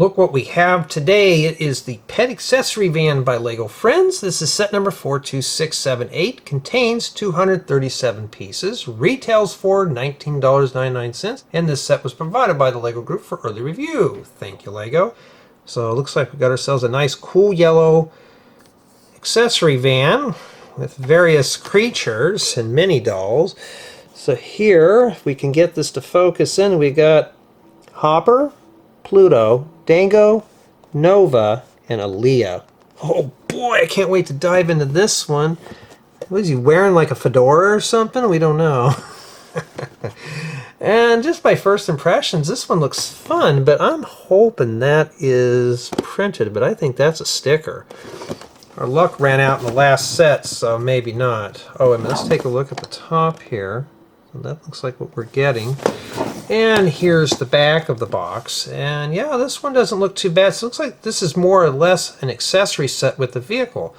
Look what we have today. It is the Pet Accessory van by Lego Friends. This is set number 42678. Contains 237 pieces. Retails for $19.99. And this set was provided by the Lego Group for early review. Thank you, Lego. So it looks like we got ourselves a nice cool yellow accessory van with various creatures and mini dolls. So here, if we can get this to focus in, we got Hopper, Pluto, Dango, Nova, and Aliya. Oh boy, I can't wait to dive into this one. What is he wearing, like a fedora or something? We don't know. And just by first impressions, this one looks fun, but I'm hoping that is printed, but I think that's a sticker. Our luck ran out in the last set, so maybe not. Oh, and let's take a look at the top here. So that looks like what we're getting. And here's the back of the box. And yeah, this one doesn't look too bad. So it looks like this is more or less an accessory set with the vehicle.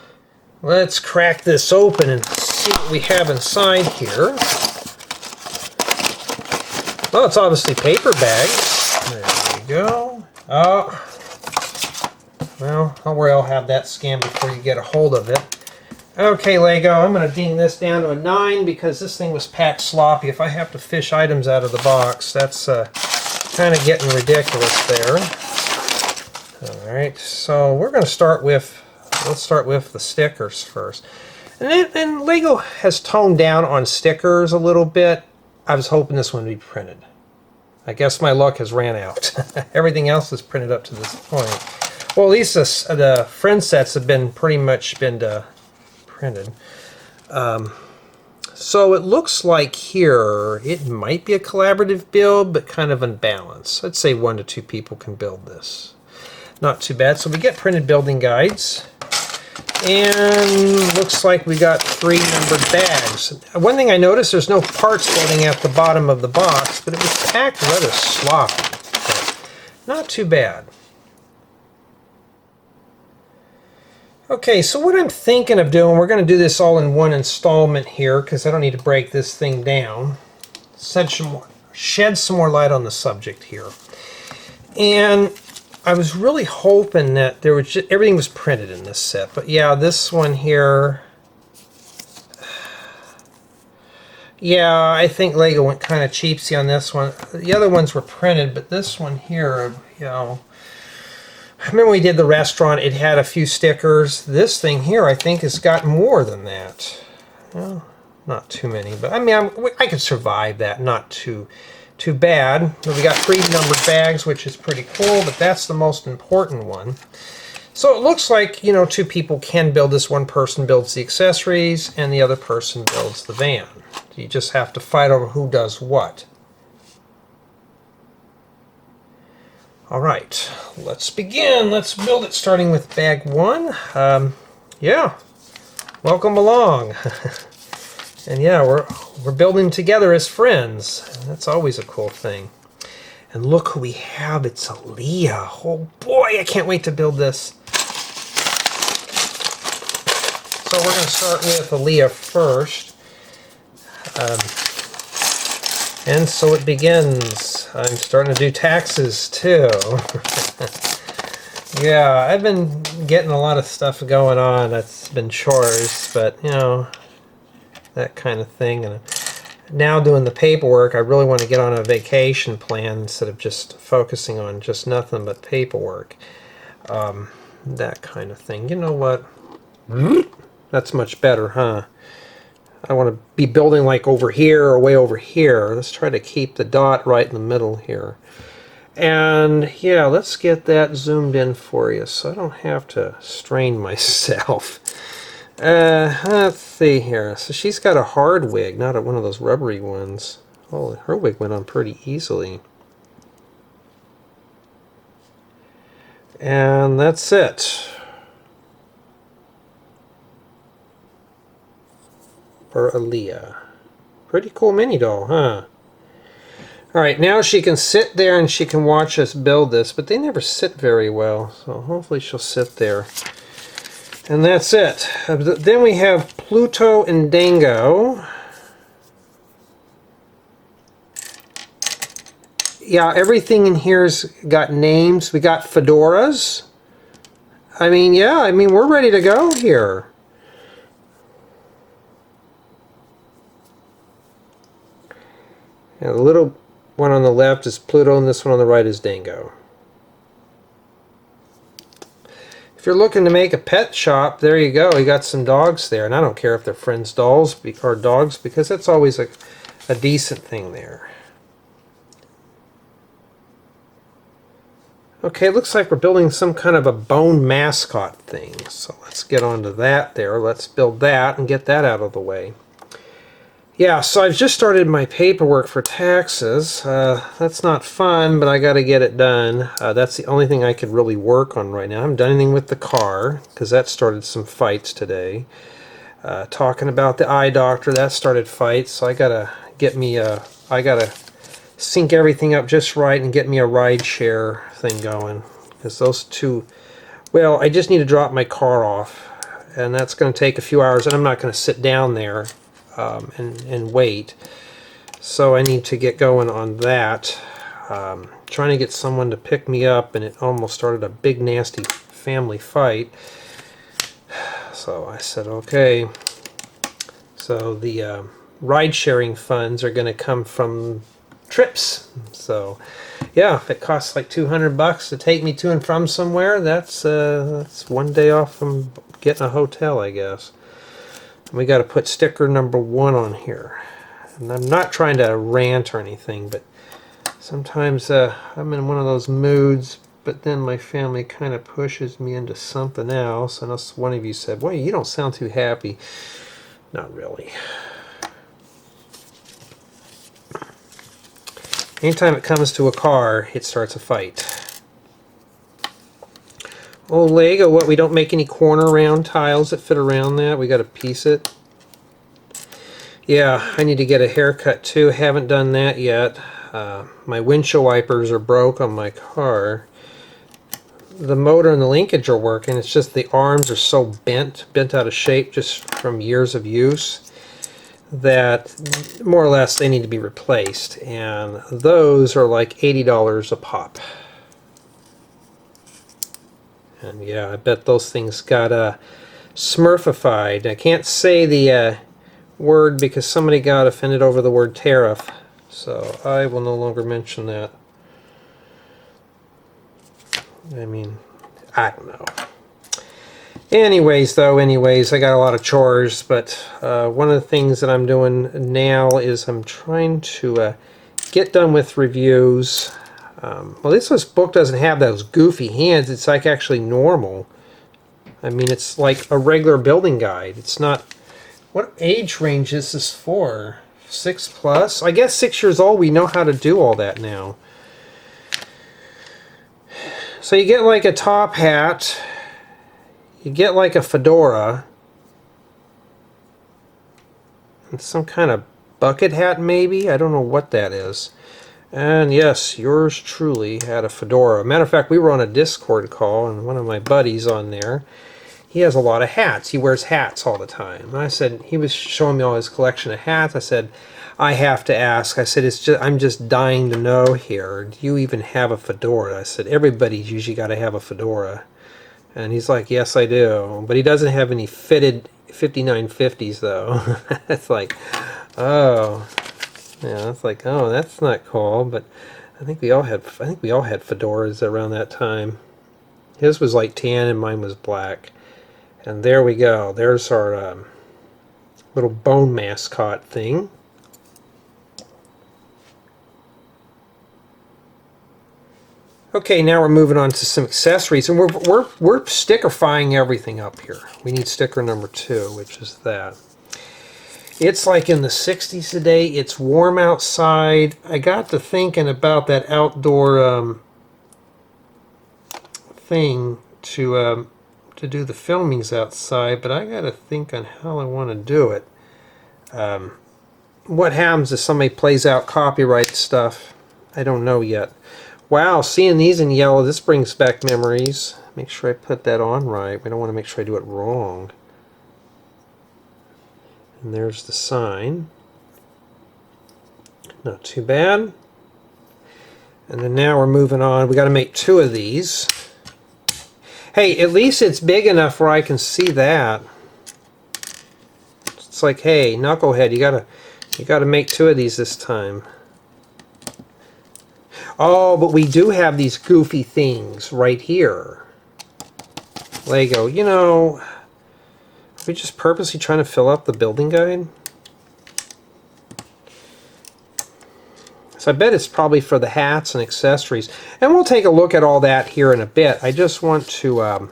Let's crack this open and see what we have inside here. Oh, it's obviously paper bags. There we go. Oh, well, don't worry, I'll have that scanned before you get a hold of it. Okay, Lego, I'm going to ding this down to a 9 because this thing was packed sloppy. If I have to fish items out of the box, that's kind of getting ridiculous there. Alright, so we're going to start with, let's start with the stickers first. And Lego has toned down on stickers a little bit. I was hoping this one would be printed. I guess my luck has ran out. Everything else is printed up to this point. Well, at least the friend sets have been pretty much been printed. So it looks like here it might be a collaborative build, but kind of unbalanced. I'd say 1 to 2 people can build this. Not too bad. So we get printed building guides. And looks like we got 3 numbered bags. One thing I noticed, there's no parts loading at the bottom of the box, but it was packed rather sloppy. So not too bad. Okay, so what I'm thinking of doing, we're going to do this all in one installment here because I don't need to break this thing down. Shed some more light on the subject here. And I was really hoping that there was everything was printed in this set. But yeah, this one here, yeah, I think Lego went kind of cheapsy on this one. The other ones were printed, but this one here, you know, I remember we did the restaurant, it had a few stickers. This thing here, I think, has got more than that. Well, not too many, but I mean, I could survive that. Not too bad. We got 3 numbered bags, which is pretty cool, but that's the most important one. So it looks like, you know, 2 people can build this. One person builds the accessories, and the other person builds the van. You just have to fight over who does what. All right, let's begin. Let's build it, starting with bag 1. Yeah, welcome along. And yeah, we're building together as friends. That's always a cool thing. And look who we have. It's Aliya. Oh boy, I can't wait to build this. So we're going to start with Aliya first. And so it begins. I'm starting to do taxes too. Yeah, I've been getting a lot of stuff going on. That's been chores, but you know, that kind of thing. And now doing the paperwork, I really want to get on a vacation plan instead of just focusing on just nothing but paperwork. That kind of thing. You know what? That's much better, huh? I want to be building like over here or way over here. Let's try to keep the dot right in the middle here. And yeah, let's get that zoomed in for you so I don't have to strain myself. Let's see here. So she's got a hard wig, not one of those rubbery ones. Oh, her wig went on pretty easily. And that's it. For Aliya. Pretty cool mini doll, huh? Alright, now she can sit there and she can watch us build this, but they never sit very well, so hopefully she'll sit there. And that's it. Then we have Pluto and Dango. yeah, everything in here's got names. We got fedoras. I mean, yeah, I mean, we're ready to go here. And the little one on the left is Pluto, and this one on the right is Dango. If you're looking to make a pet shop, there you go. You got some dogs there, and I don't care if they're friends' dolls or dogs, because that's always a decent thing there. Okay, it looks like we're building some kind of a bone mascot thing. So let's get onto that there. Let's build that and get that out of the way. Yeah, so I've just started my paperwork for taxes. That's not fun, but I got to get it done. That's the only thing I could really work on right now. I haven't done anything with the car, because that started some fights today. Talking about the eye doctor, that started fights. So I got to get me I got to sync everything up just right and get me a ride share thing going. Because those two, well, I just need to drop my car off. And that's going to take a few hours, and I'm not going to sit down there and wait. So I need to get going on that. Trying to get someone to pick me up, and it almost started a big nasty family fight. So I said, okay. So the ride sharing funds are going to come from trips. So yeah, if it costs like $200 to take me to and from somewhere, that's one day off from getting a hotel, I guess. We got to put sticker number 1 on here. And I'm not trying to rant or anything, but sometimes I'm in one of those moods, but then my family kind of pushes me into something else. And one of you said, boy, you don't sound too happy. Not really. Anytime it comes to a car, it starts a fight. Oh, Lego, what, we don't make any corner round tiles that fit around that? We got to piece it? Yeah, I need to get a haircut too. Haven't done that yet. My windshield wipers are broke on my car. The motor and the linkage are working. It's just the arms are so bent out of shape just from years of use, that more or less they need to be replaced. And those are like $80 a pop. And yeah, I bet those things got smurfified. I can't say the word because somebody got offended over the word tariff. So I will no longer mention that. I mean, I don't know. Anyways, I got a lot of chores, but one of the things that I'm doing now is I'm trying to get done with reviews. Well, this book doesn't have those goofy hands. It's like actually normal. I mean, it's like a regular building guide. It's not... What age range is this for? 6+? I guess 6 years old, we know how to do all that now. So you get like a top hat. You get like a fedora. And some kind of bucket hat, maybe? I don't know what that is. And yes, yours truly had a fedora. Matter of fact, we were on a Discord call, and one of my buddies on there, he has a lot of hats. He wears hats all the time. And I said, he was showing me all his collection of hats. I said, I have to ask. I said, I'm just dying to know here. Do you even have a fedora? I said, everybody's usually got to have a fedora. And he's like, yes, I do. But he doesn't have any fitted 5950s, though. It's like, oh... Yeah, it's like, oh, that's not cool, but I think we all had fedoras around that time. His was like tan and mine was black. And there we go. There's our little bone mascot thing. Okay, now we're moving on to some accessories, and we're stickerifying everything up here. We need sticker number 2, which is that. It's like in the 60s today. It's warm outside. I got to thinking about that outdoor thing to do the filmings outside, but I got to think on how I want to do it. What happens if somebody plays out copyright stuff? I don't know yet. Wow, seeing these in yellow, this brings back memories. Make sure I put that on right. We don't want to make sure I do it wrong. And there's the sign. Not too bad. And then now we're moving on. We got to make 2 of these. Hey, at least it's big enough where I can see that. It's like, hey, knucklehead, you gotta make 2 of these this time. Oh, but we do have these goofy things right here. Lego, you know, are we just purposely trying to fill up the building guide? So I bet it's probably for the hats and accessories. And we'll take a look at all that here in a bit. I just want to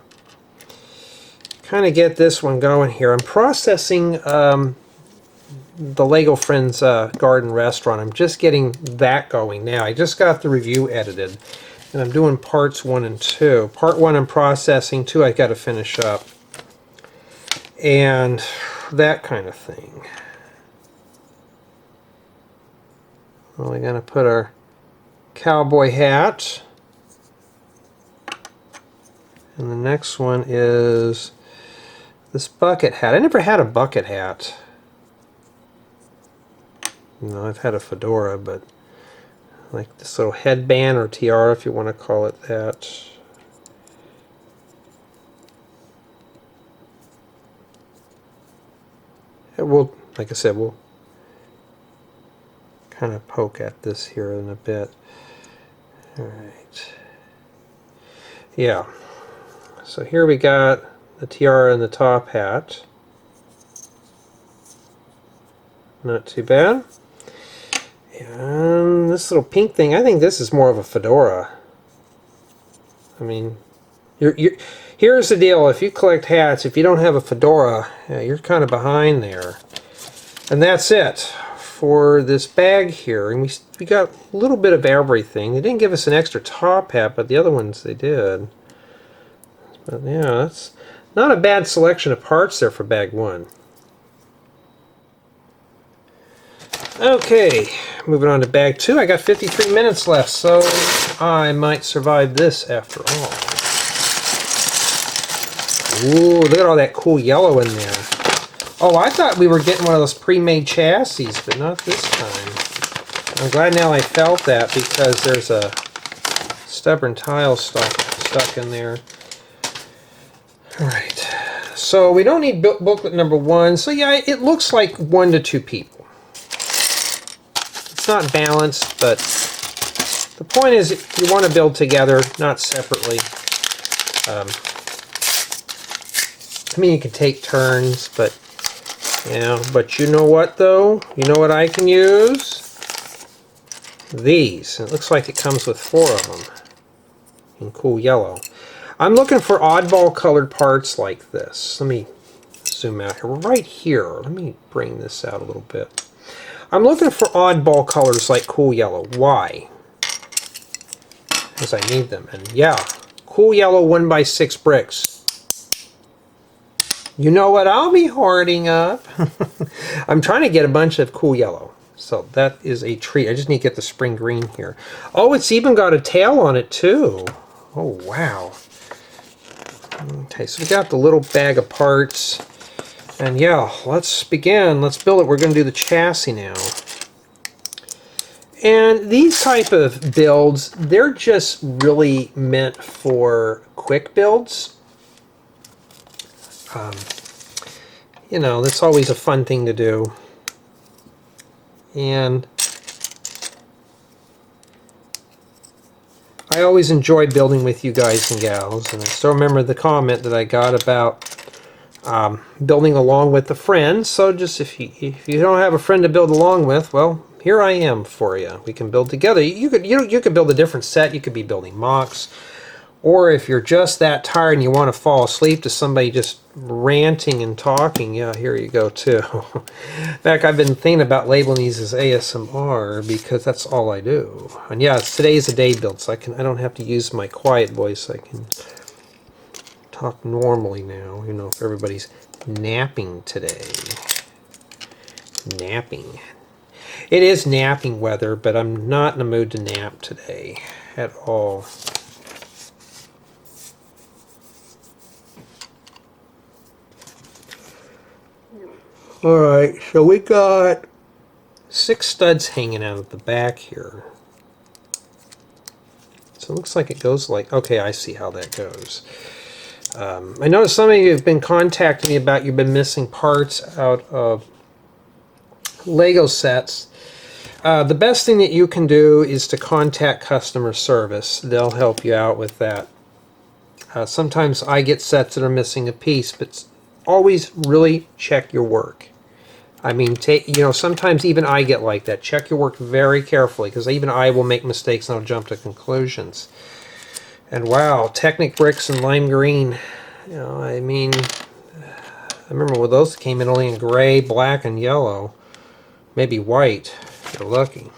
kind of get this one going here. I'm processing the Lego Friends Garden Restaurant. I'm just getting that going now. I just got the review edited. And I'm doing parts 1 and 2. Part 1 I'm processing, 2 I got to finish up. And that kind of thing. Well, we're going to put our cowboy hat. And the next one is this bucket hat. I never had a bucket hat. No, I've had a fedora, but like this little headband or tiara, if you want to call it that. We'll, like I said, we'll kind of poke at this here in a bit. Alright. Yeah. So here we got the tiara and the top hat. Not too bad. And this little pink thing, I think this is more of a fedora. I mean, here's the deal. If you collect hats, if you don't have a fedora, you're kind of behind there. And that's it for this bag here. And we got a little bit of everything. They didn't give us an extra top hat, but the other ones they did. But yeah, that's not a bad selection of parts there for bag 1. Okay, moving on to bag 2. I got 53 minutes left, so I might survive this after all. Ooh, look at all that cool yellow in there. Oh, I thought we were getting one of those pre-made chassis, but not this time. I'm glad now I felt that, because there's a stubborn tile stuck in there. Alright, so we don't need booklet number 1. So yeah, it looks like 1 to 2 people. It's not balanced, but the point is you want to build together, not separately. I mean, you can take turns, but but you know what though? You know what I can use? These. And it looks like it comes with 4 of them in cool yellow. I'm looking for oddball colored parts like this. Let me zoom out here. Right here. Let me bring this out a little bit. I'm looking for oddball colors like cool yellow. Why? Because I need them. And yeah, cool yellow 1x6 bricks. You know what I'll be hoarding up? I'm trying to get a bunch of cool yellow. So that is a treat. I just need to get the spring green here. Oh, it's even got a tail on it too. Oh, wow. Okay, so we got the little bag of parts. And yeah, let's begin. Let's build it. We're going to do the chassis now. And these type of builds, they're just really meant for quick builds. You know, that's always a fun thing to do. And I always enjoy building with you guys and gals. And I still remember the comment that I got about building along with a friend. So just if you don't have a friend to build along with, well, here I am for you. We can build together. You could build a different set. You could be building mocks. Or if you're just that tired and you want to fall asleep to somebody just ranting and talking, yeah, here you go too. In fact, I've been thinking about labeling these as ASMR because that's all I do. And yeah, today's a day build, so I don't have to use my quiet voice. I can talk normally now, you know, if everybody's napping today. Napping. It is napping weather, but I'm not in the mood to nap today at all. Alright, so we got 6 studs hanging out at the back here. So it looks like it goes like, okay, I see how that goes. I noticed some of you have been contacting me about you've been missing parts out of Lego sets. The best thing that you can do is to contact customer service. They'll help you out with that. Sometimes I get sets that are missing a piece, but always really check your work. I mean, sometimes even I get like that. Check your work very carefully, because even I will make mistakes and I'll jump to conclusions. And wow, Technic bricks in lime green. I mean, I remember when those came in only in gray, black, and yellow. Maybe white. You're lucky.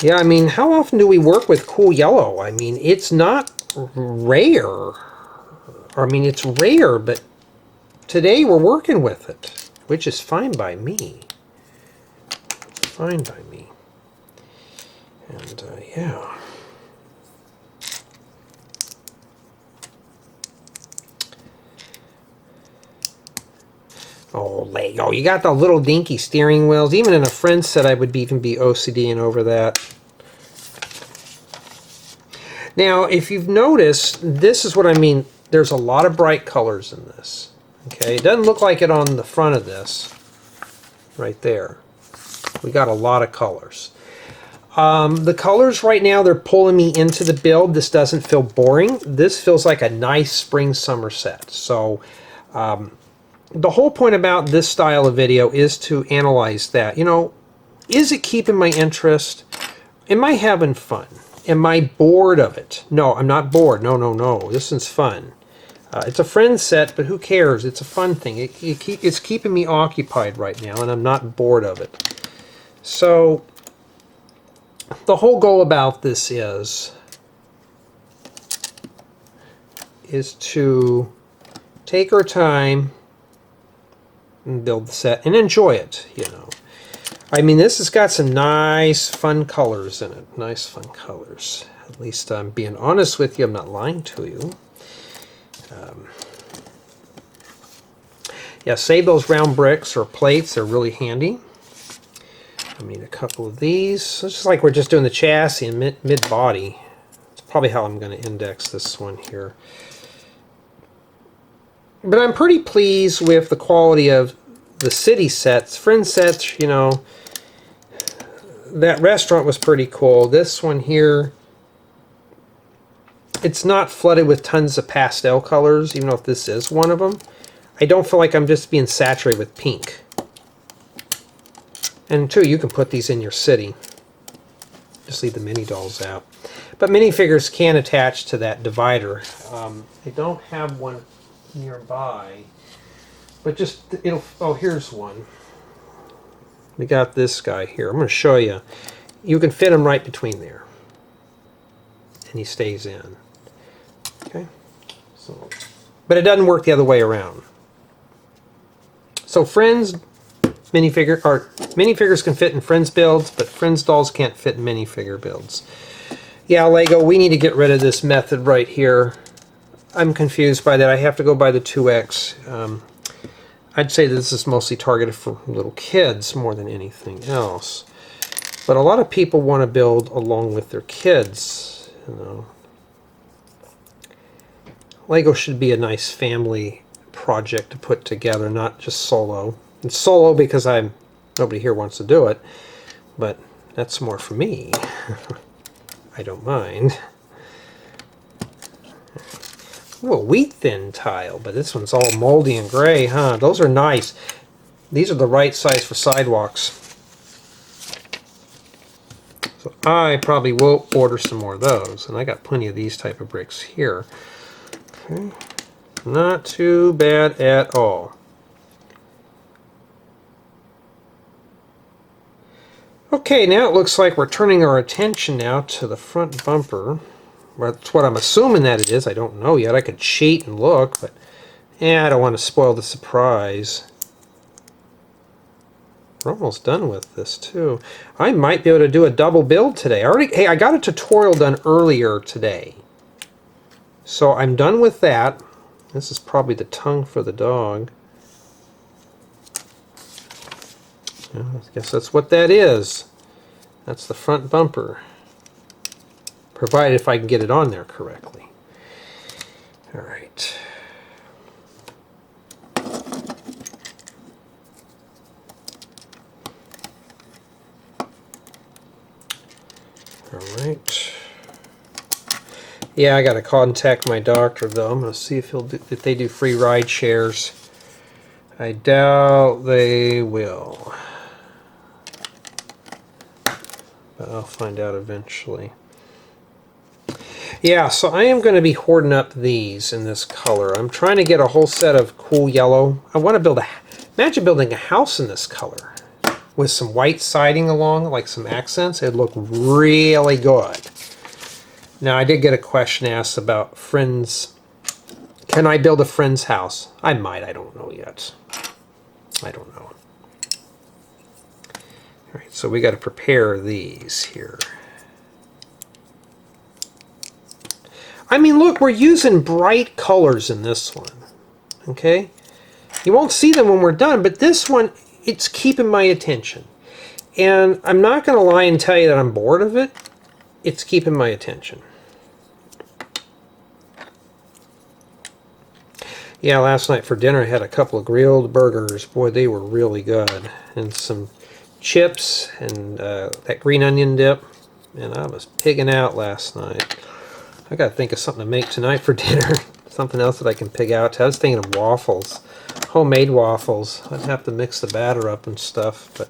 Yeah, I mean, how often do we work with cool yellow? I mean, it's not rare. I mean, it's rare, but today we're working with it, which is fine by me. It's fine by me. And, yeah. Oh, Lego. You got the little dinky steering wheels. Even in a friend set, I would even be OCDing over that. Now, if you've noticed, this is what I mean. There's a lot of bright colors in this. Okay, it doesn't look like it on the front of this. Right there. We got a lot of colors. The colors right now, they're pulling me into the build. This doesn't feel boring. This feels like a nice spring-summer set. So, the whole point about this style of video is to analyze that. Is it keeping my interest? Am I having fun? Am I bored of it? No, I'm not bored. No. This is fun. It's a friend set, but who cares? It's a fun thing. It's keeping me occupied right now, and I'm not bored of it. So, the whole goal about this is to take our time and build the set and enjoy it, I mean, this has got some nice, fun colors in it. Nice, fun colors. At least I'm being honest with you. I'm not lying to you. Yeah, save those round bricks or plates. They're really handy. I mean, a couple of these. It's just like we're just doing the chassis and mid-body. It's probably how I'm going to index this one here. But I'm pretty pleased with the quality of the city sets. Friend sets, that restaurant was pretty cool. This one here, it's not flooded with tons of pastel colors, even though this is one of them. I don't feel like I'm just being saturated with pink. And two, you can put these in your city. Just leave the mini dolls out. But minifigures can attach to that divider. I don't have one nearby, but oh, here's one. We got this guy here. I'm going to show you. You can fit him right between there, and he stays in. Okay, but it doesn't work the other way around. So Friends minifigures can fit in Friends builds, but Friends dolls can't fit in minifigure builds. Yeah, Lego, we need to get rid of this method right here. I'm confused by that. I have to go by the 2X. I'd say that this is mostly targeted for little kids more than anything else. But a lot of people want to build along with their kids. Lego should be a nice family project to put together, not just solo. It's solo because nobody here wants to do it, but that's more for me. I don't mind. Ooh, a wheat thin tile, but this one's all moldy and gray, huh? Those are nice. These are the right size for sidewalks. So I probably will order some more of those, and I got plenty of these type of bricks here. Okay. Not too bad at all. Okay, now it looks like we're turning our attention now to the front bumper. That's what I'm assuming that it is. I don't know yet. I could cheat and look, but I don't want to spoil the surprise. We're almost done with this too. I might be able to do a double build today. I got a tutorial done earlier today. So I'm done with that. This is probably the tongue for the dog. Yeah, I guess that's what that is. That's the front bumper. provided if I can get it on there correctly. All right. All right. Yeah, I got to contact my doctor though. I'm going to see if if they do free ride shares. I doubt they will, but I'll find out eventually. Yeah, so I am going to be hoarding up these in this color. I'm trying to get a whole set of cool yellow. I want to build imagine building a house in this color with some white siding along, like some accents. It'd look really good. Now, I did get a question asked about friends. Can I build a friend's house? I might, I don't know yet. I don't know. All right, so we got to prepare these here. I mean, look, we're using bright colors in this one. Okay? You won't see them when we're done, but this one, it's keeping my attention. And I'm not going to lie and tell you that I'm bored of it. It's keeping my attention. Yeah, last night for dinner I had a couple of grilled burgers. Boy, they were really good. And some chips and that green onion dip. And I was pigging out last night. I got to think of something to make tonight for dinner. Something else that I can pig out to. I was thinking of waffles. Homemade waffles. I'd have to mix the batter up and stuff, but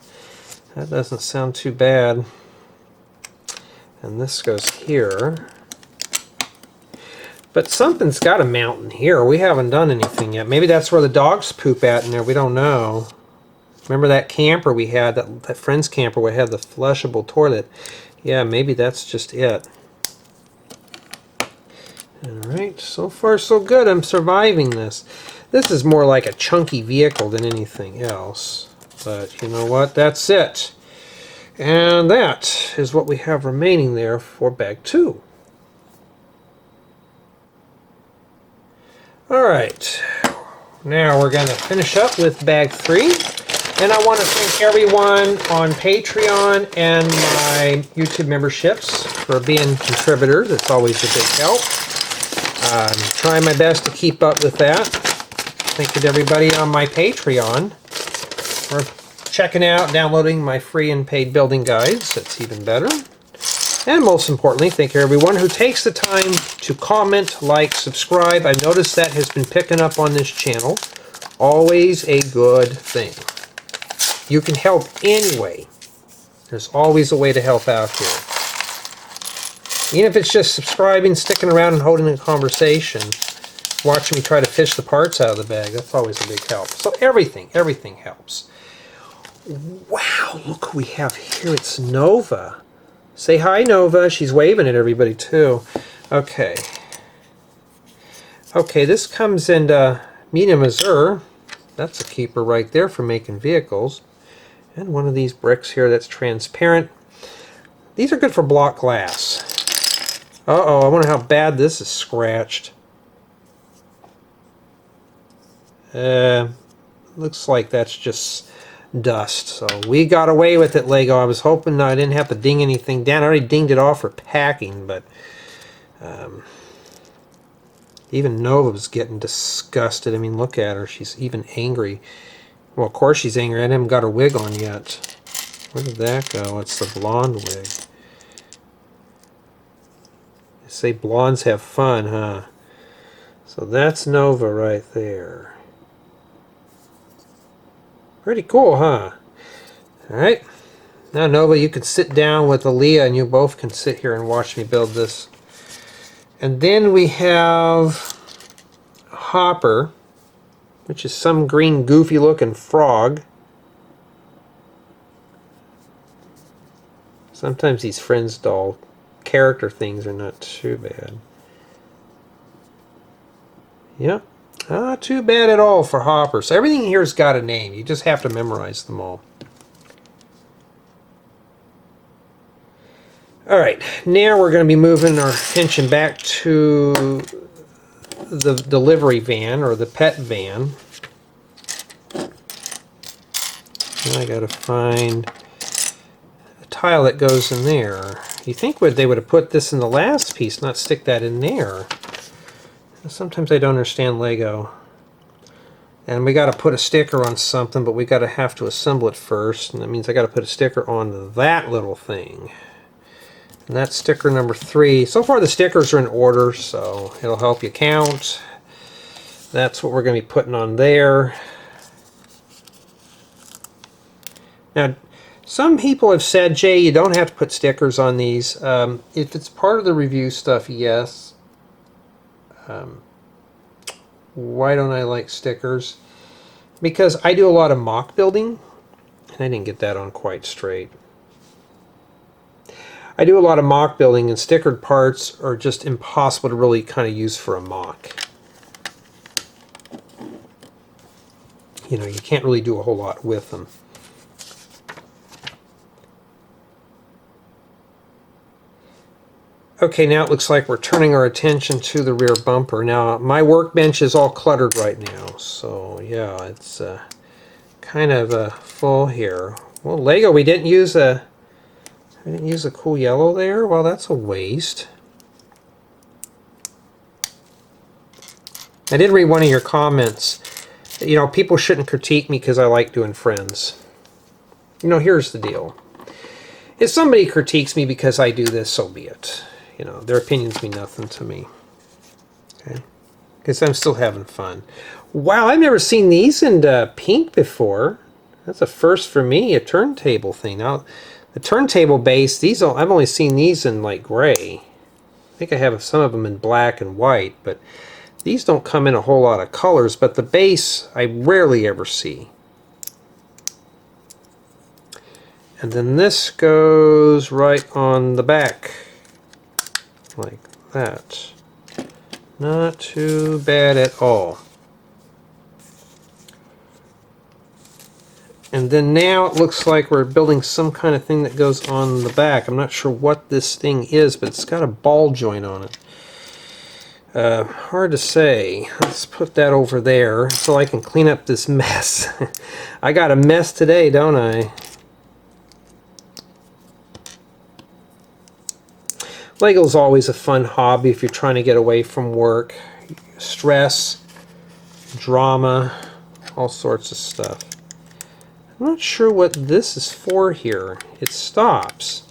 that doesn't sound too bad. And this goes here. But something's got to mount in here. We haven't done anything yet. Maybe that's where the dogs poop at in there. We don't know. Remember that camper we had, that friend's camper where we had the flushable toilet? Yeah, maybe that's just it. Alright, so far so good. I'm surviving this. This is more like a chunky vehicle than anything else. But you know what? That's it. And that is what we have remaining there for bag 2. Alright, now we're going to finish up with bag 3. And I want to thank everyone on Patreon and my YouTube memberships for being contributors. It's always a big help. I'm trying my best to keep up with that. Thank you to everybody on my Patreon for checking out, downloading my free and paid building guides. That's even better. And most importantly, thank you everyone who takes the time to comment, like, subscribe. I've noticed that has been picking up on this channel. Always a good thing. You can help anyway. There's always a way to help out here. Even if it's just subscribing, sticking around and holding a conversation, watching me try to fish the parts out of the bag, that's always a big help. So everything helps. Wow, look who we have here. It's Nova. Say hi, Nova. She's waving at everybody, too. Okay. Okay, this comes in medium azure. That's a keeper right there for making vehicles. And one of these bricks here that's transparent. These are good for block glass. Uh-oh, I wonder how bad this is scratched. Looks like that's just dust. So we got away with it, Lego. I was hoping I didn't have to ding anything down. I already dinged it off for packing, but even Nova was getting disgusted. I mean, look at her. She's even angry. Well, of course she's angry. I haven't got her wig on yet. Where did that go? It's the blonde wig. They say blondes have fun, huh? So that's Nova right there. Pretty cool, huh? Alright. Now, Nova, you can sit down with Aliya and you both can sit here and watch me build this. And then we have Hopper, which is some green goofy looking frog. Sometimes these Friends doll character things are not too bad. Yep. Not too bad at all for Hopper. So everything here's got a name. You just have to memorize them all. Alright, now we're going to be moving our attention back to the delivery van, or the pet van. And I got to find a tile that goes in there. You think they would have put this in the last piece, not stick that in there. Sometimes I don't understand Lego. And we got to put a sticker on something, but we got to have to assemble it first, and that means I got to put a sticker on that little thing. And that's sticker number 3. So far the stickers are in order, so it'll help you count. That's what we're going to be putting on there. Now, some people have said, Jay, you don't have to put stickers on these. If it's part of the review stuff, yes. Why don't I like stickers? Because I do a lot of mock building, and I didn't get that on quite straight. I do a lot of mock building, and stickered parts are just impossible to really kind of use for a mock. You know, you can't really do a whole lot with them. Okay, now it looks like we're turning our attention to the rear bumper. Now, my workbench is all cluttered right now, so yeah, it's kind of full here. Well, Lego, we didn't use a cool yellow there. Well, that's a waste. I did read one of your comments. You know, people shouldn't critique me because I like doing friends. You know, here's the deal. If somebody critiques me because I do this, so be it. You know, their opinions mean nothing to me. Okay? Because I'm still having fun. Wow, I've never seen these in pink before. That's a first for me, a turntable thing. Now, the turntable base, these I've only seen these in like gray. I think I have some of them in black and white, but these don't come in a whole lot of colors, but the base I rarely ever see. And then this goes right on the back. Like that. Not too bad at all. And then now it looks like we're building some kind of thing that goes on the back. I'm not sure what this thing is, but it's got a ball joint on it. Hard to say. Let's put that over there so I can clean up this mess. I got a mess today, don't I? Lego's always a fun hobby if you're trying to get away from work. Stress, drama, all sorts of stuff. I'm not sure what this is for here. It stops.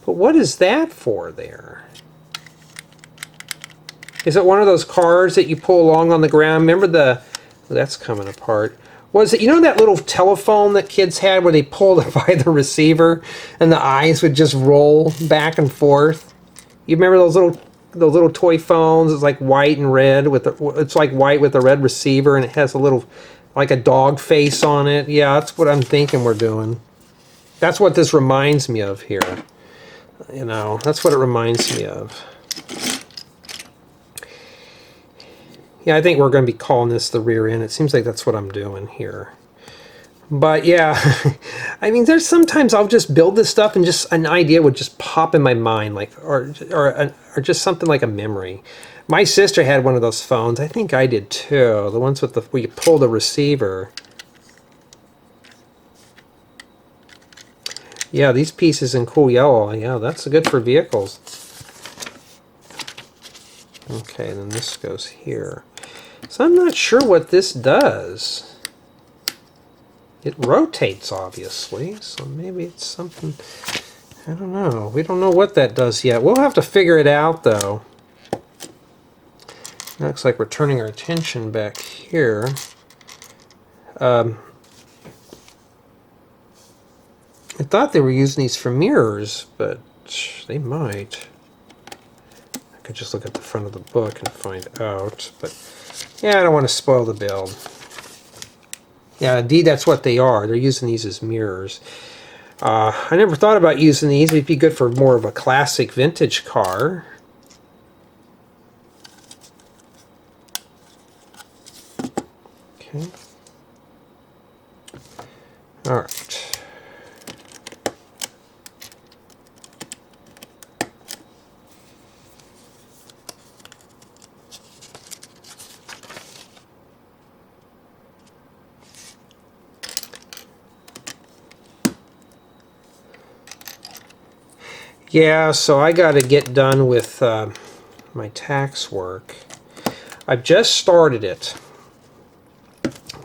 But what is that for there? Is it one of those cars that you pull along on the ground? Remember the... That's coming apart. Was it, you know that little telephone that kids had where they pulled it by the receiver and the eyes would just roll back and forth? You remember those little toy phones? It's like white and red with it's like white with a red receiver, and it has a little like a dog face on it. Yeah, that's what I'm thinking we're doing. That's what this reminds me of here. You know, that's what it reminds me of. Yeah, I think we're going to be calling this the rear end. It seems like that's what I'm doing here. But yeah, I mean, there's sometimes I'll just build this stuff and just an idea would just pop in my mind, like, or just something like a memory. My sister had one of those phones. I think I did too. The ones with the where you pull the receiver. Yeah, these pieces in cool yellow. Yeah, that's good for vehicles. Okay, then this goes here. So I'm not sure what this does. It rotates, obviously, so maybe it's something, I don't know. We don't know what that does yet. We'll have to figure it out, though. Looks like we're turning our attention back here. I thought they were using these for mirrors, but they might. I could just look at the front of the book and find out, but yeah, I don't want to spoil the build. Yeah, indeed, that's what they are. They're using these as mirrors. I never thought about using these. It'd be good for more of a classic vintage car. Okay. All right. Yeah, so I got to get done with my tax work. I've just started it.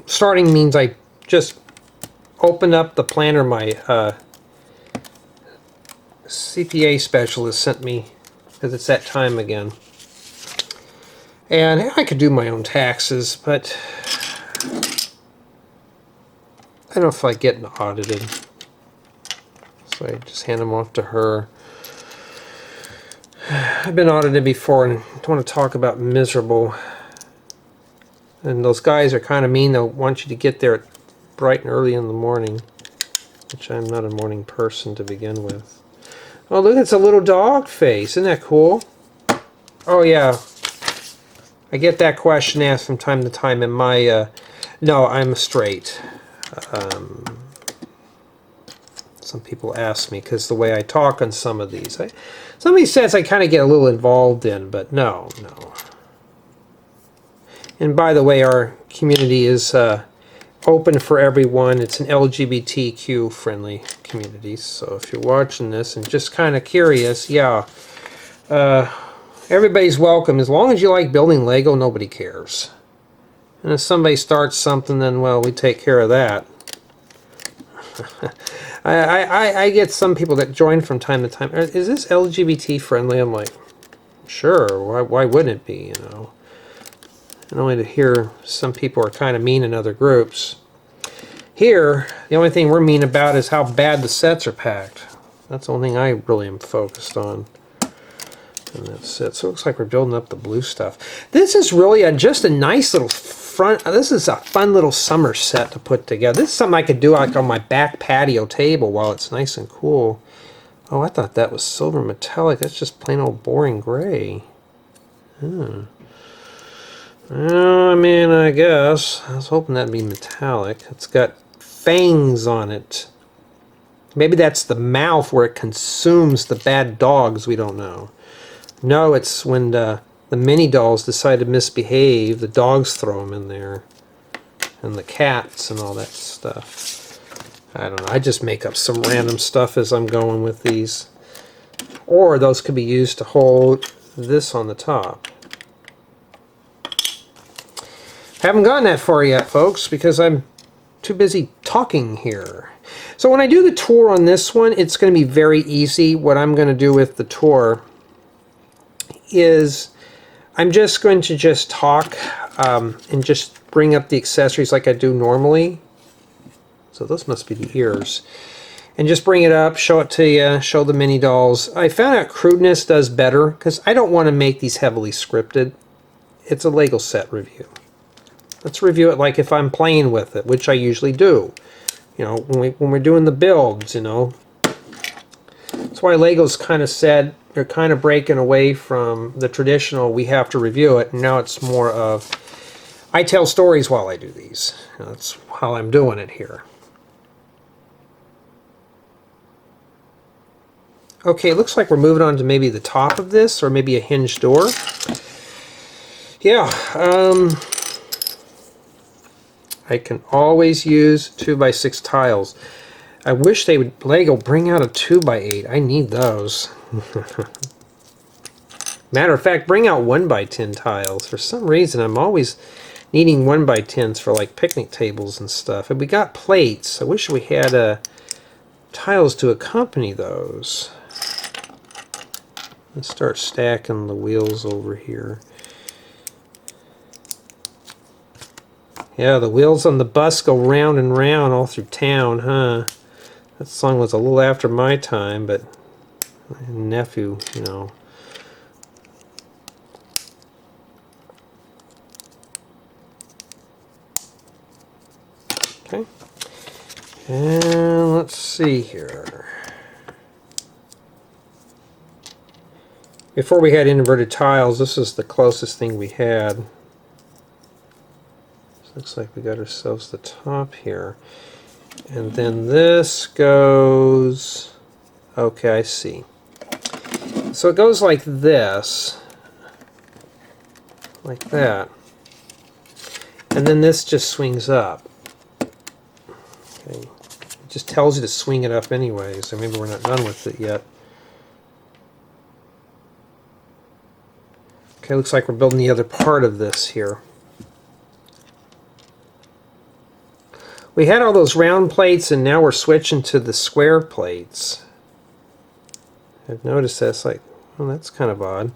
Starting means I just opened up the planner my CPA specialist sent me, because it's that time again. And I could do my own taxes, but I don't know if I get audited. So I just hand them off to her. I've been audited before and don't want to talk about miserable. And those guys are kind of mean. They'll want you to get there bright and early in the morning, which I'm not a morning person to begin with. Oh, look, it's a little dog face. Isn't that cool? Oh, yeah. I get that question asked from time to time in my... no, I'm straight. Some people ask me because the way I talk on some of these. Somebody says I kind of get a little involved in, but no. And by the way, our community is open for everyone. It's an LGBTQ friendly community. So if you're watching this and just kind of curious, yeah, everybody's welcome. As long as you like building Lego, nobody cares. And if somebody starts something, then, well, we take care of that. I get some people that join from time to time. Is this LGBT friendly? I'm like, sure. Why wouldn't it be? You know. And only to hear some people are kind of mean in other groups. Here, the only thing we're mean about is how bad the sets are packed. That's the only thing I really am focused on. And that's it. So it looks like we're building up the blue stuff. This is really just a nice little front. This is a fun little summer set to put together. This is something I could do like on my back patio table while it's nice and cool. Oh, I thought that was silver metallic. That's just plain old boring gray. Well, I mean, I guess. I was hoping that'd be metallic. It's got fangs on it. Maybe that's the mouth where it consumes the bad dogs. We don't know. No, it's when the mini dolls decide to misbehave, the dogs throw them in there. And the cats and all that stuff. I don't know. I just make up some random stuff as I'm going with these. Or those could be used to hold this on the top. Haven't gotten that far yet, folks, because I'm too busy talking here. So when I do the tour on this one, it's going to be very easy. What I'm going to do with the tour is I'm just going to talk and just bring up the accessories like I do normally. So those must be the ears. And just bring it up, show it to you, show the mini dolls. I found out crudeness does better because I don't want to make these heavily scripted. It's a Lego set review. Let's review it like if I'm playing with it, which I usually do. You know, when we're doing the builds, you know. That's why Lego's kind of said they're kind of breaking away from the traditional, we have to review it. And now it's more of, I tell stories while I do these. That's how I'm doing it here. Okay, it looks like we're moving on to maybe the top of this, or maybe a hinged door. Yeah, I can always use 2x6 tiles. I wish they would, Lego, bring out a 2x8. I need those. Matter of fact, bring out 1x10 tiles. For some reason, I'm always needing 1x10s for like picnic tables and stuff. And we got plates. I wish we had tiles to accompany those. Let's start stacking the wheels over here. Yeah, the wheels on the bus go round and round all through town, huh? That song was a little after my time, but my nephew, you know. Okay. And let's see here. Before we had inverted tiles, this is the closest thing we had. Looks like we got ourselves the top here. And then this goes... Okay, I see. So it goes like this. Like that. And then this just swings up. Okay. It just tells you to swing it up anyway, so maybe we're not done with it yet. Okay, looks like we're building the other part of this here. We had all those round plates, and now we're switching to the square plates. I've noticed that's like, well, that's kind of odd.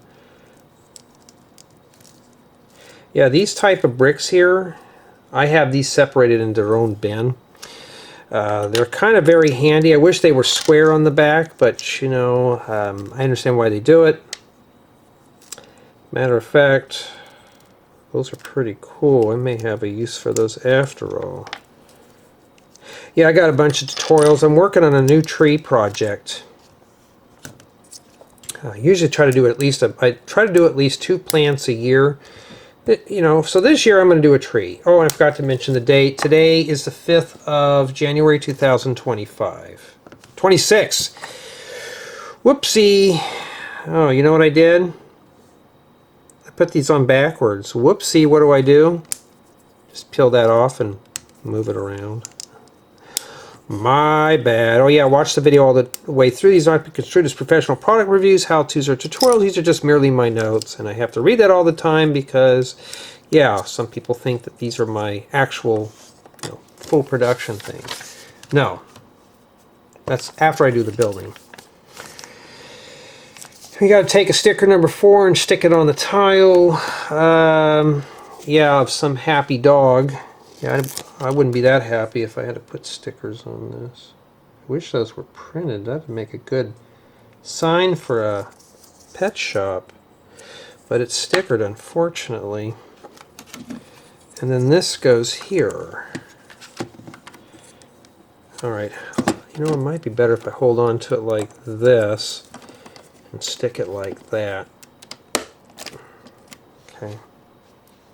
Yeah, these type of bricks here, I have these separated into their own bin. They're kind of very handy. I wish they were square on the back, but you know, I understand why they do it. Matter of fact, those are pretty cool. I may have a use for those after all. Yeah, I got a bunch of tutorials. I'm working on a new tree project. I usually try to do at least I try to do at least 2 plants a year. You know, so this year I'm going to do a tree. Oh, and I forgot to mention the date. Today is the 5th of January 2025. 26. Whoopsie. Oh, you know what I did? I put these on backwards. Whoopsie, what do? Just peel that off and move it around. My bad. Oh yeah, watch the video all the way through. These aren't construed as professional product reviews, how-tos, or tutorials. These are just merely my notes, and I have to read that all the time because, yeah, some people think that these are my actual, you know, full production thing. No, that's after I do the building. We got to take a sticker number 4 and stick it on the tile. Yeah, of some happy dog. Yeah, I wouldn't be that happy if I had to put stickers on this. I wish those were printed. That would make a good sign for a pet shop. But it's stickered, unfortunately. And then this goes here. Alright, you know, it might be better if I hold on to it like this and stick it like that. Okay.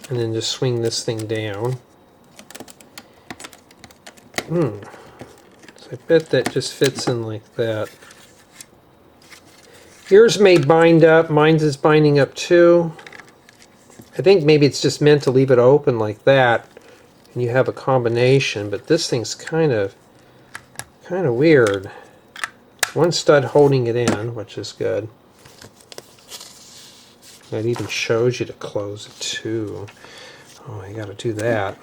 And then just swing this thing down. So I bet that just fits in like that. Yours may bind up. Mine's is binding up too. I think maybe it's just meant to leave it open like that, and you have a combination. But this thing's kind of weird. One stud holding it in, which is good. It even shows you to close it too. Oh, you got to do that.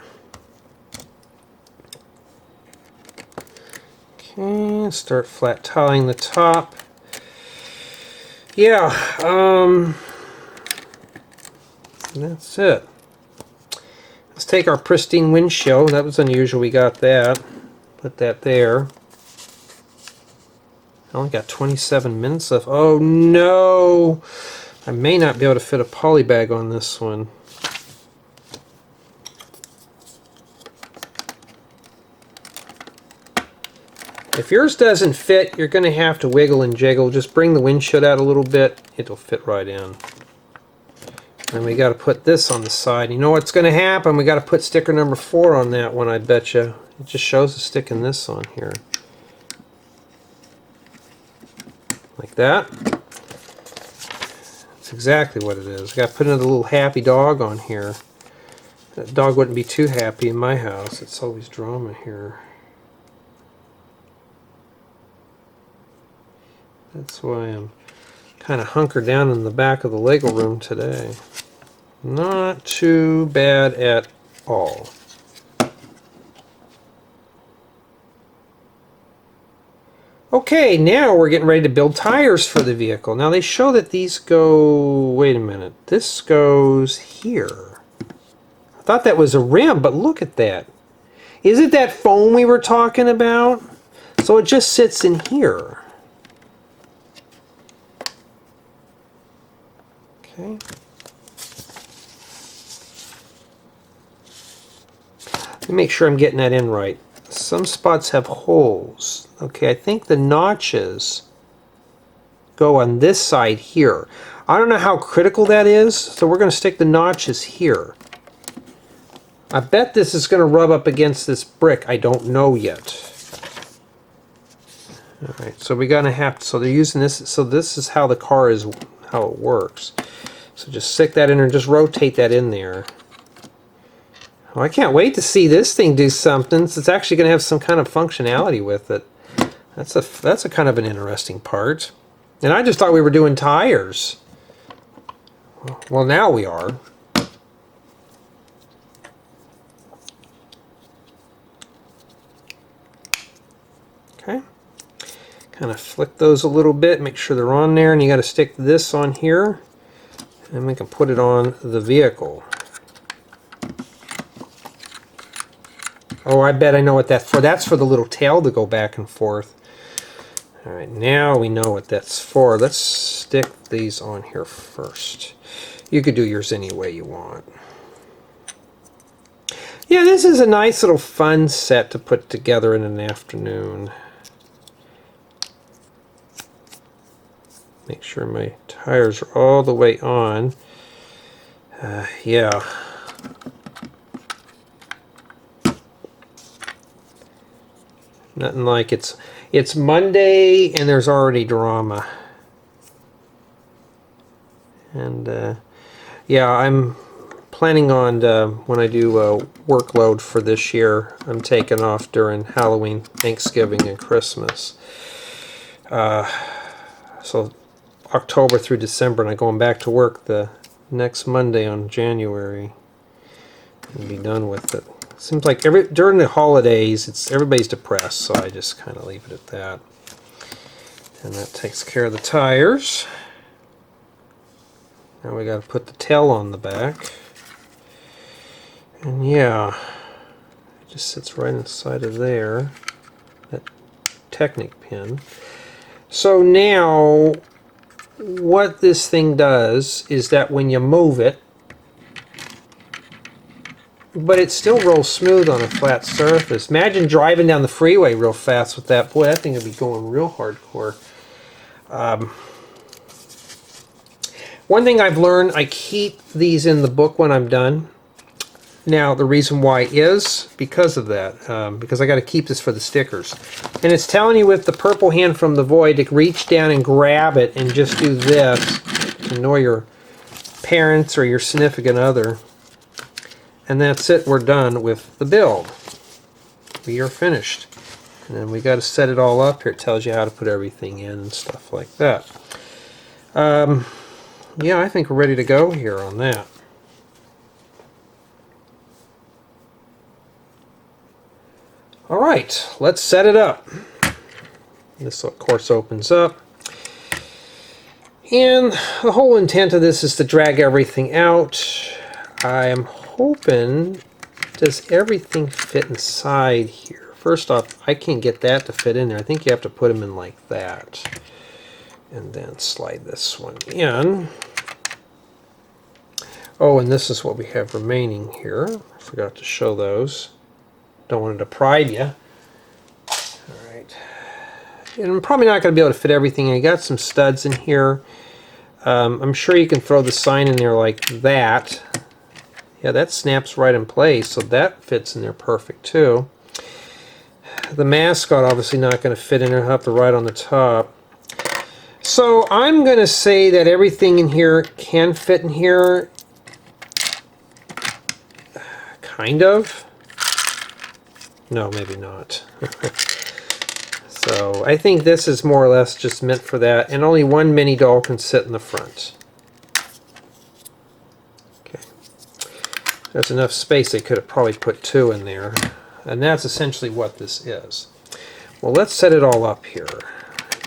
Okay, start flat tiling the top. Yeah, that's it. Let's take our pristine windshield. That was unusual, we got that. Put that there. I only got 27 minutes left. Oh no! I may not be able to fit a poly bag on this one. If yours doesn't fit, you're going to have to wiggle and jiggle. Just bring the windshield out a little bit. It'll fit right in. And we got to put this on the side. You know what's going to happen? We got to put sticker number 4 on that one, I bet you. It just shows us sticking this on here. Like that. That's exactly what it is. Got to put another little happy dog on here. That dog wouldn't be too happy in my house. It's always drama here. That's why I'm kind of hunkered down in the back of the Lego room today. Not too bad at all. Okay, now we're getting ready to build tires for the vehicle. Now they show that these go... Wait a minute. This goes here. I thought that was a rim, but look at that. Is it that foam we were talking about? So it just sits in here. Okay. Let me make sure I'm getting that in right. Some spots have holes. Okay, I think the notches go on this side here. I don't know how critical that is, so we're going to stick the notches here. I bet this is going to rub up against this brick. I don't know yet. Alright, so we're going to have to, so they're using this, so this is how the car is, how it works. So just stick that in there and just rotate that in there. Oh, I can't wait to see this thing do something. So it's actually going to have some kind of functionality with it. That's a kind of an interesting part. And I just thought we were doing tires. Well, now we are. Okay. Kind of flick those a little bit, make sure they're on there, and you got to stick this on here, and we can put it on the vehicle. Oh, I bet I know what that's for. That's for the little tail to go back and forth. All right, now we know what that's for. Let's stick these on here first. You could do yours any way you want. Yeah, this is a nice little fun set to put together in an afternoon. Make sure my tires are all the way on. Yeah. Nothing like it's Monday and there's already drama. And yeah, I'm planning on when I do workload for this year, I'm taking off during Halloween, Thanksgiving, and Christmas. So October through December, and I'm going back to work the next Monday on January. And be done with it. Seems like during the holidays, everybody's depressed, so I just kind of leave it at that. And that takes care of the tires. Now we got to put the tail on the back. And yeah, it just sits right inside of there. That Technic pin. So now, what this thing does is that when you move it, but it still rolls smooth on a flat surface. Imagine driving down the freeway real fast with that. Boy, that thing would be going real hardcore. One thing I've learned, I keep these in the book when I'm done. Now, the reason why is because of that. Because I got to keep this for the stickers. And it's telling you with the purple hand from the void to reach down and grab it and just do this to annoy your parents or your significant other. And that's it, we're done with the build. We are finished. And then we got to set it all up here. It tells you how to put everything in and stuff like that. Yeah, I think we're ready to go here on that. Alright, let's set it up. This of course opens up. And the whole intent of this is to drag everything out. I am hoping, does everything fit inside here? First off, I can't get that to fit in there. I think you have to put them in like that. And then slide this one in. Oh, and this is what we have remaining here. I forgot to show those. Don't want to deprive you. Alright. And I'm probably not going to be able to fit everything in. I got some studs in here. I'm sure you can throw the sign in there like that. Yeah, that snaps right in place, so that fits in there perfect too. The mascot obviously not going to fit in there. I'll have to right on the top. So I'm going to say that everything in here can fit in here. Kind of. No, maybe not. So I think this is more or less just meant for that, and only one mini doll can sit in the front. Okay. There's enough space, they could have probably put two in there. And that's essentially what this is. Well, let's set it all up here.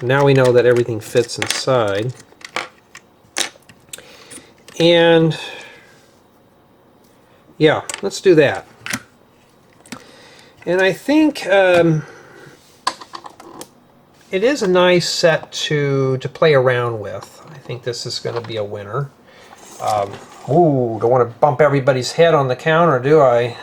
Now we know that everything fits inside. And yeah, let's do that. And I think it is a nice set to play around with. I think this is going to be a winner. Ooh, don't want to bump everybody's head on the counter, do I?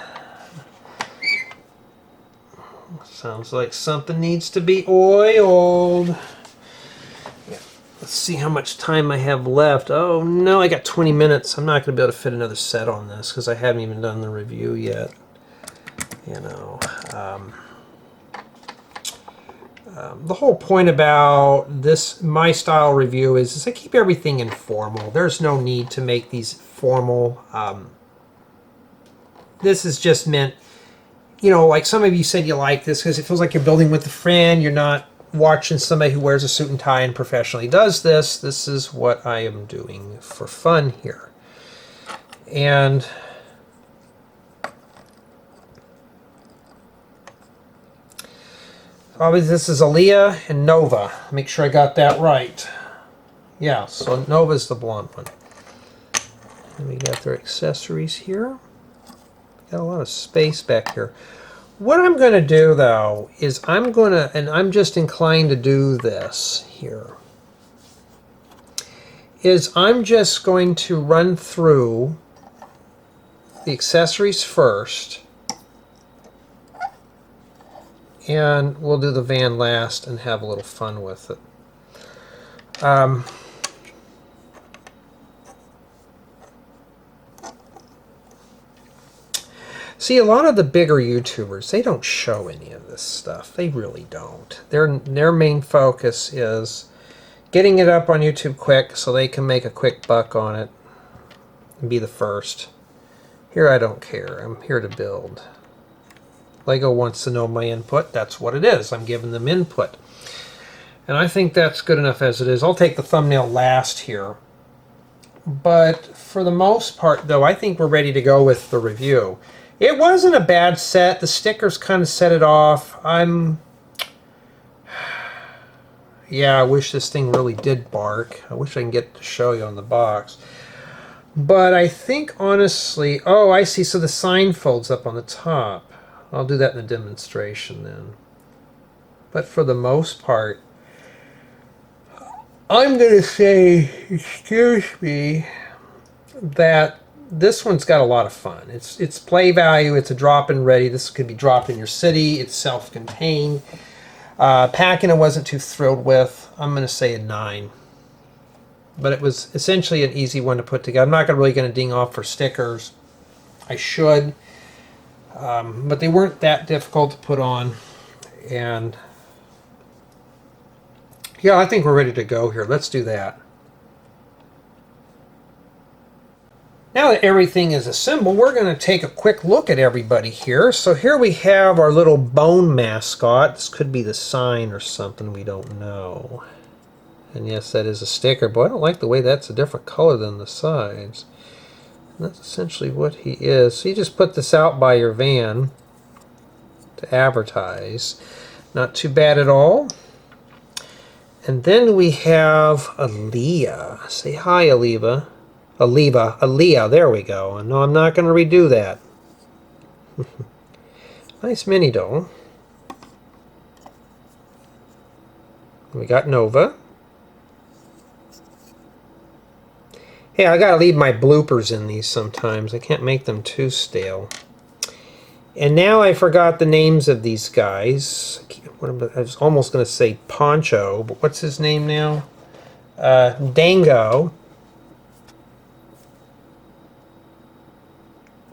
Sounds like something needs to be oiled. Yeah. Let's see how much time I have left. Oh no, I got 20 minutes. I'm not going to be able to fit another set on this because I haven't even done the review yet. You know, the whole point about this, my style review, is I keep everything informal. There's no need to make these formal. This is just meant, you know, like some of you said you like this because it feels like you're building with a friend. You're not watching somebody who wears a suit and tie and professionally does this. This is what I am doing for fun here. And obviously this is Aliya and Nova. Make sure I got that right. Yeah, so Nova's the blonde one. And we got their accessories here. Got a lot of space back here. What I'm going to do, though, is I'm just inclined to do this here, is I'm just going to run through the accessories first, and we'll do the van last and have a little fun with it. See, a lot of the bigger YouTubers, they don't show any of this stuff. They really don't. Their main focus is getting it up on YouTube quick so they can make a quick buck on it and be the first. Here I don't care. I'm here to build. Lego wants to know my input. That's what it is. I'm giving them input. And I think that's good enough as it is. I'll take the thumbnail last here. But for the most part, though, I think we're ready to go with the review. It wasn't a bad set. The stickers kind of set it off. Yeah, I wish this thing really did bark. I wish I can get to show you on the box. But I think, honestly... Oh, I see. So the sign folds up on the top. I'll do that in the demonstration then. But for the most part, I'm going to say, excuse me, that this one's got a lot of fun. It's play value. It's a drop-in ready. This could be dropped in your city. It's self-contained. Packing I wasn't too thrilled with. I'm going to say a 9. But it was essentially an easy one to put together. I'm not really going to ding off for stickers. I should. But they weren't that difficult to put on. And yeah, I think we're ready to go here. Let's do that. Now that everything is assembled, we're going to take a quick look at everybody here. So here we have our little bone mascot. This could be the sign or something, we don't know. And yes, that is a sticker, but I don't like the way that's a different color than the sides. And that's essentially what he is. So you just put this out by your van to advertise. Not too bad at all. And then we have Aliya. Say hi, Aliya. Aliya, there we go. And no, I'm not going to redo that. Nice mini doll. We got Nova. Hey, I gotta leave my bloopers in these sometimes. I can't make them too stale. And now I forgot the names of these guys. I was almost going to say Poncho, but what's his name now? Dango.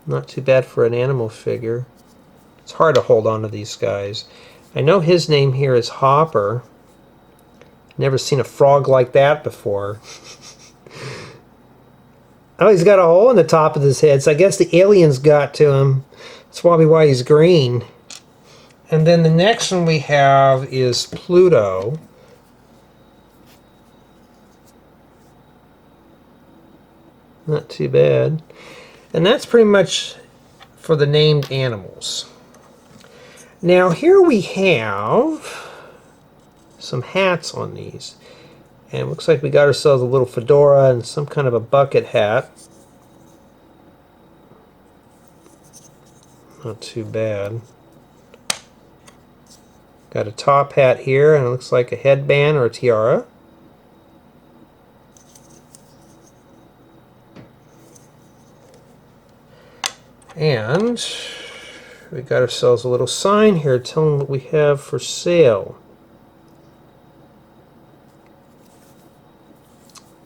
Not too bad for an animal figure. It's hard to hold on to these guys. I know his name here is Hopper. Never seen a frog like that before. Oh, he's got a hole in the top of his head, so I guess the aliens got to him. That's probably why he's green. And then the next one we have is Pluto. Not too bad. And that's pretty much for the named animals. Now here we have some hats on these. And it looks like we got ourselves a little fedora and some kind of a bucket hat. Not too bad. Got a top hat here, and it looks like a headband or a tiara. And we got ourselves a little sign here telling what we have for sale.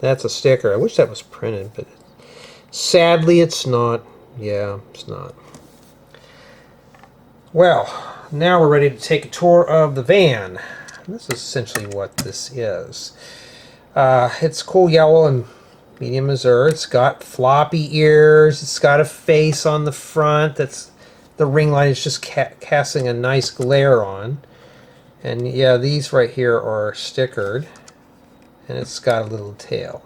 That's a sticker. I wish that was printed, but sadly it's not. Yeah, it's not. Well, now we're ready to take a tour of the van. This is essentially what this is. It's cool yellow and medium azure. It's got floppy ears. It's got a face on the front. That's the ring light is just casting a nice glare on. And yeah, these right here are stickered, and it's got a little tail.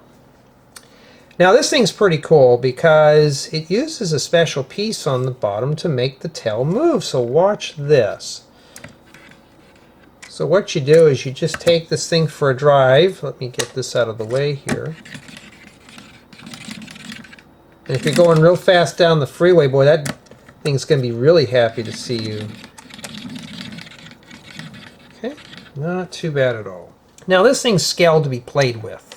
Now this thing's pretty cool because it uses a special piece on the bottom to make the tail move. So watch this. So what you do is you just take this thing for a drive. Let me get this out of the way here. And if you're going real fast down the freeway, boy, that thing's going to be really happy to see you. Okay, not too bad at all. Now this thing's scaled to be played with.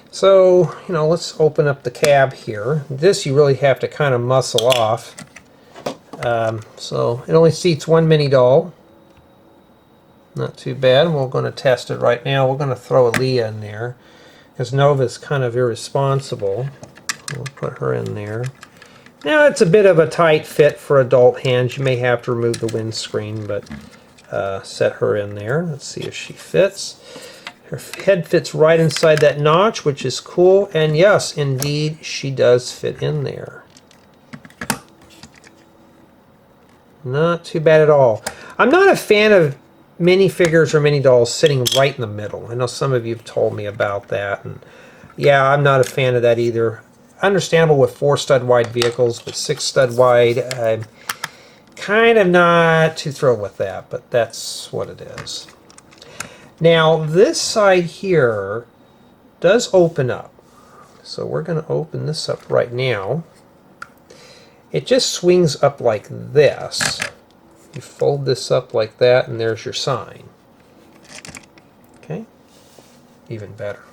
So, you know, let's open up the cab here. This you really have to kind of muscle off. So it only seats one mini doll. Not too bad. We're going to test it right now. We're going to throw Aliya in there because Nova's kind of irresponsible. We'll put her in there. Now it's a bit of a tight fit for adult hands. You may have to remove the windscreen, but set her in there. Let's see if she fits. Her head fits right inside that notch, which is cool. And yes, indeed, she does fit in there. Not too bad at all. I'm not a fan of minifigures or mini dolls sitting right in the middle. I know some of you have told me about that. And yeah, I'm not a fan of that either. Understandable with 4 stud wide vehicles, but 6 stud wide, I'm kind of not too thrilled with that, but that's what it is. Now this side here does open up. So we're going to open this up right now. It just swings up like this. You fold this up like that, and there's your sign. Okay, even better.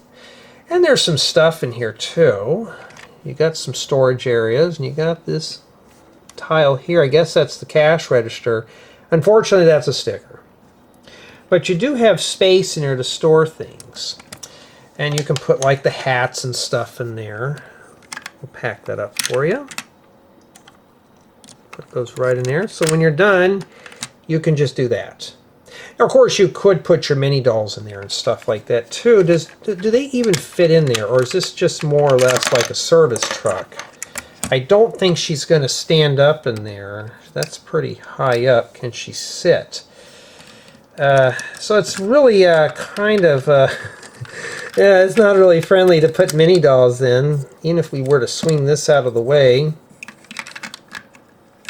And there's some stuff in here too. You got some storage areas, and you got this tile here. I guess that's the cash register. Unfortunately, that's a sticker. But you do have space in here to store things. And you can put like the hats and stuff in there. We'll pack that up for you. Put those right in there. So when you're done, you can just do that. Now, of course, you could put your mini dolls in there and stuff like that too. Do they even fit in there, or is this just more or less like a service truck? I don't think she's going to stand up in there. That's pretty high up. Can she sit? So it's really kind of yeah, it's not really friendly to put mini dolls in, even if we were to swing this out of the way.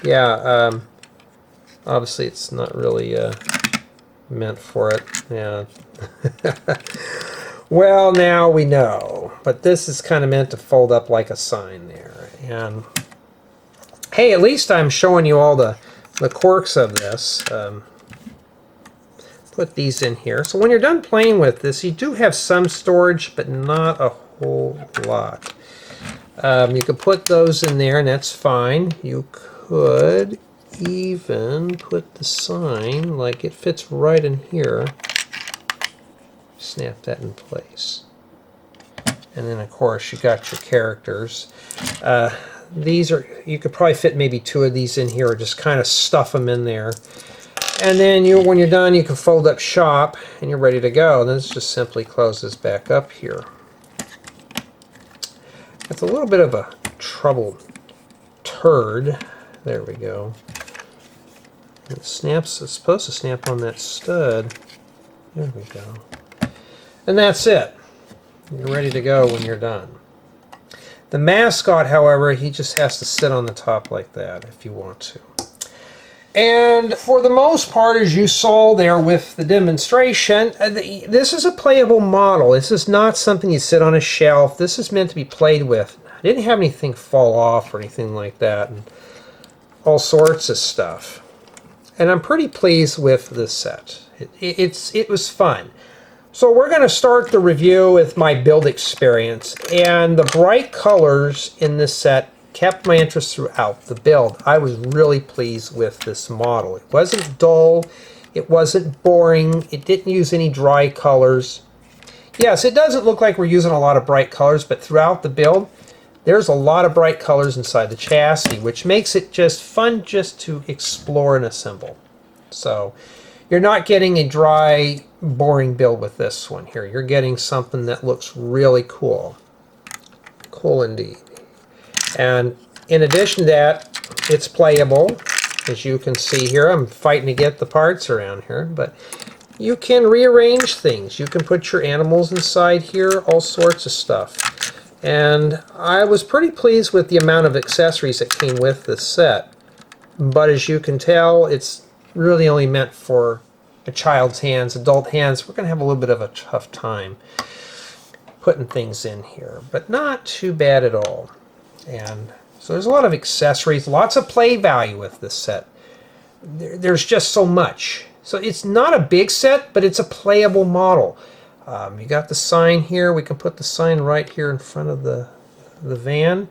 Yeah, obviously it's not really meant for it. Yeah. Well, now we know. But this is kind of meant to fold up like a sign there. And hey, at least I'm showing you all the quirks of this. Put these in here. So when you're done playing with this, you do have some storage, but not a whole lot. You could put those in there, and that's fine. You could even put the sign, like it fits right in here. Snap that in place. And then, of course, you got your characters. These are, you could probably fit maybe 2 of these in here, or just kind of stuff them in there. And then when you're done, you can fold up shop, and you're ready to go. And this just simply closes back up here. It's a little bit of a trouble turd. There we go. It snaps. It's supposed to snap on that stud. There we go. And that's it. You're ready to go when you're done. The Mascot, however, he just has to sit on the top like that if you want to. And for the most part, as you saw there with the demonstration, this is a playable model. This is not something you sit on a shelf. This is meant to be played with. I didn't have anything fall off or anything like that, and all sorts of stuff. And I'm pretty pleased with this set. It was fun. So we're going to start the review with my build experience. And the bright colors in this set kept my interest throughout the build. I was really pleased with this model. It wasn't dull. It wasn't boring. It didn't use any dry colors. Yes, it doesn't look like we're using a lot of bright colors, but throughout the build, there's a lot of bright colors inside the chassis, which makes it just fun just to explore and assemble. So you're not getting a dry, boring build with this one here. You're getting something that looks really cool. Cool indeed. And in addition to that, it's playable. As you can see here, I'm fighting to get the parts around here, but you can rearrange things. You can put your animals inside here, all sorts of stuff. And I was pretty pleased with the amount of accessories that came with this set. But as you can tell, it's really only meant for a child's hands. Adult hands, we're going to have a little bit of a tough time putting things in here. But not too bad at all. And so there's a lot of accessories, lots of play value with this set. There's just so much. So it's not a big set, but it's a playable model. You got the sign here. We can put the sign right here in front of the van.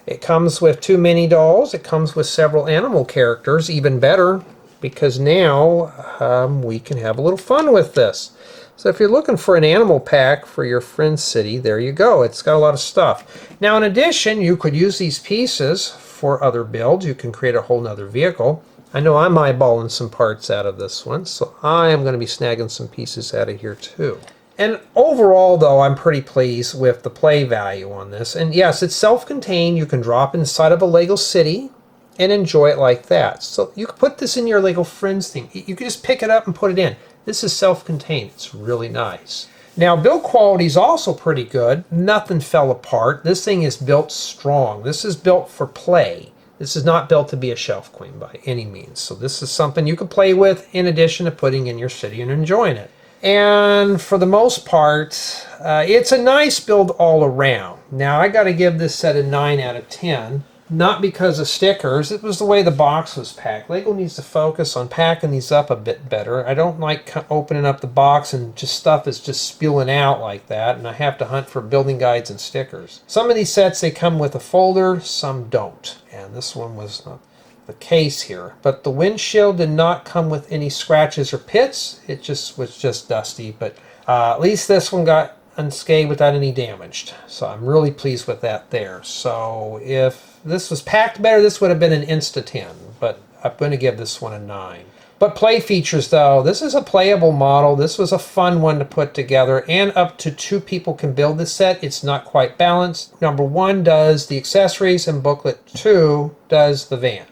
It comes with 2 mini dolls. It comes with several animal characters, even better, because now we can have a little fun with this. So if you're looking for an animal pack for your friend's city, there you go. It's got a lot of stuff. Now in addition, you could use these pieces for other builds. You can create a whole nother vehicle. I know I'm eyeballing some parts out of this one, so I am going to be snagging some pieces out of here too. And overall, though, I'm pretty pleased with the play value on this. And yes, it's self-contained. You can drop inside of a Lego city and enjoy it like that. So you can put this in your Lego Friends thing. You can just pick it up and put it in. This is self-contained. It's really nice. Now, build quality is also pretty good. Nothing fell apart. This thing is built strong. This is built for play. This is not built to be a shelf queen by any means. So this is something you can play with in addition to putting in your city and enjoying it. And for the most part, it's a nice build all around. Now, I got to give this set a 9 out of 10. Not because of stickers, it was the way the box was packed. Lego needs to focus on packing these up a bit better. I don't like opening up the box and just stuff is just spewing out like that, and I have to hunt for building guides and stickers. Some of these sets, they come with a folder, some don't. And this one was not the case here. But the windshield did not come with any scratches or pits. It just was just dusty, but at least this one got unscathed without any damage. So I'm really pleased with that there. So if this was packed better, this would have been an Insta 10, but I'm going to give this one a 9. But play features, though, this is a playable model. This was a fun one to put together, and up to 2 people can build this set. It's not quite balanced. Number 1 does the accessories, and booklet 2 does the van,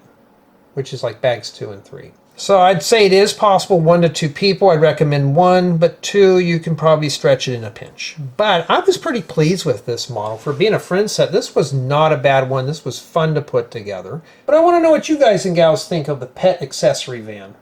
which is like bags 2 and 3. So I'd say it is possible 1 to 2 people. I'd recommend 1, but 2, you can probably stretch it in a pinch. But I was pretty pleased with this model. For being a friend set, this was not a bad one. This was fun to put together. But I want to know what you guys and gals think of the Pet Accessory van.